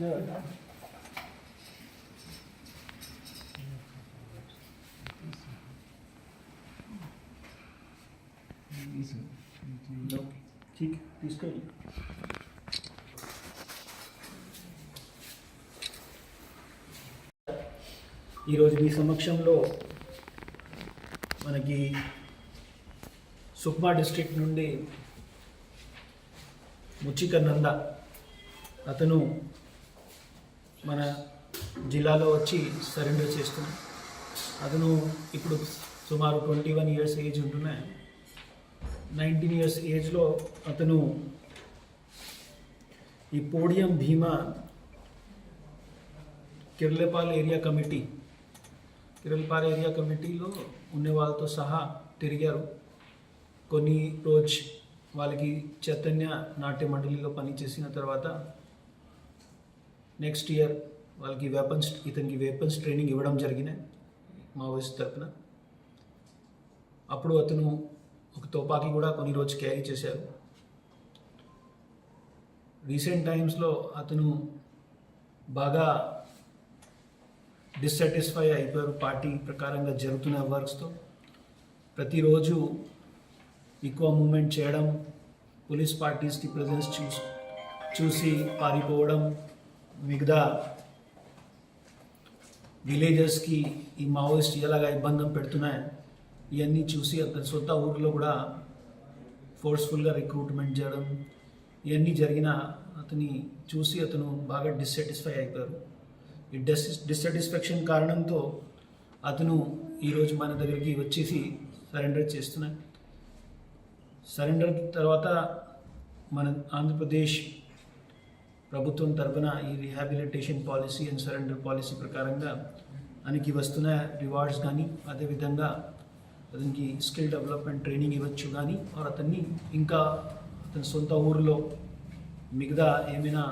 ठीक తీసుకెళ్ళి ఈరోజు మీ సమక్షంలో మనకి సుక్మా డిస్ట్రిక్ట్ నుండి ముచ్చిక నంద అతను మన జిల్లాలో వచ్చి సరెండర్ చేస్తున్నాడు. అతను ఇప్పుడు సుమారు 21 ఇయర్స్ ఏజ్ ఉంటున్నాయి. 19 ఇయర్స్ ఏజ్లో అతను ఈ పోడియం భీమా కిర్లపాల్ ఏరియా కమిటీలో ఉన్న వాళ్ళతో సహా తిరిగారు. కొన్ని రోజు వాళ్ళకి చైతన్య నాట్య మండలిలో పనిచేసిన తర్వాత నెక్స్ట్ ఇయర్ వాళ్ళకి ఇతనికి వెపన్స్ ట్రైనింగ్ ఇవ్వడం జరిగినాయి మావోయిస్ట్ తరఫున. అప్పుడు అతను ఒక తుపాకీ కూడా కొన్ని రోజు క్యారీ చేశారు. రీసెంట్ టైమ్స్లో అతను బాగా డిస్సాటిస్ఫై అయిపోయారు పార్టీ ప్రకారంగా జరుగుతున్న వర్క్స్తో. ప్రతిరోజు ఎక్కువ మూమెంట్ చేయడం, పోలీస్ పార్టీస్కి ప్రెజెన్స్ చూసి పారిపోవడం, మిగతా విలేజెస్కి ఈ మావోయిస్ట్ ఎలాగా ఇబ్బంది పెడుతున్నాయి ఇవన్నీ చూసి అతని సొంత ఊరిలో కూడా ఫోర్స్ఫుల్గా రిక్రూట్మెంట్ చేయడం ఇవన్నీ జరిగిన అతని చూసి అతను బాగా డిస్సాటిస్ఫై అయిపోయారు. ఈ డిస్సాటిస్ఫాక్షన్ కారణంతో అతను ఈరోజు మన దగ్గరికి వచ్చేసి సరెండర్ చేస్తున్నాడు. సరెండర్ తర్వాత మన ఆంధ్రప్రదేశ్ ప్రభుత్వం తరఫున ఈ rehabilitation policy and surrender policy ప్రకారంగా ఆయనకి వస్తున్న రివార్డ్స్ కానీ, అదేవిధంగా అతనికి స్కిల్ డెవలప్మెంట్ ట్రైనింగ్ ఇవ్వచ్చు కానీ, అతన్ని ఇంకా అతని సొంత ఊరిలో మిగతా ఏమైనా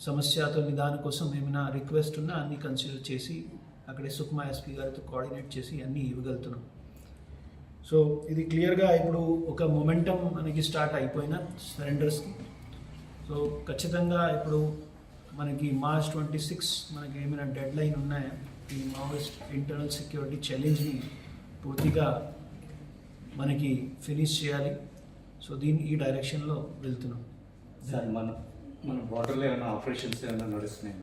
సమస్యతో నిదాన కోసం ఏమైనా రిక్వెస్ట్ ఉన్నా అన్నీ కన్సిడర్ చేసి అక్కడే సుక్మా ఎస్పీ గారితో కోఆర్డినేట్ చేసి అన్నీ ఇవ్వగలుగుతున్నాం. సో ఇది క్లియర్గా ఇప్పుడు ఒక మొమెంటం మనకి స్టార్ట్ అయిపోయిన సరెండర్స్కి. సో ఖచ్చితంగా ఇప్పుడు మనకి March 26 మనకి ఏమైనా డెడ్ లైన్ ఉన్నాయా ఈ మావోయిస్ట్ ఇంటర్నల్ సెక్యూరిటీ ఛాలెంజ్ని పూర్తిగా మనకి ఫినిష్ చేయాలి. సో ఈ డైరెక్షన్లో వెళ్తున్నాం. సార్ మన బార్డర్లో ఏమైనా ఆపరేషన్స్ ఏమైనా నడుస్తున్నాయి?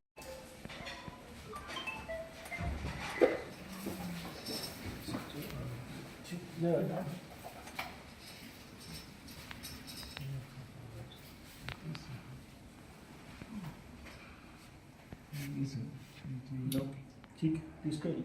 ठीक తీసుకెళ్ళి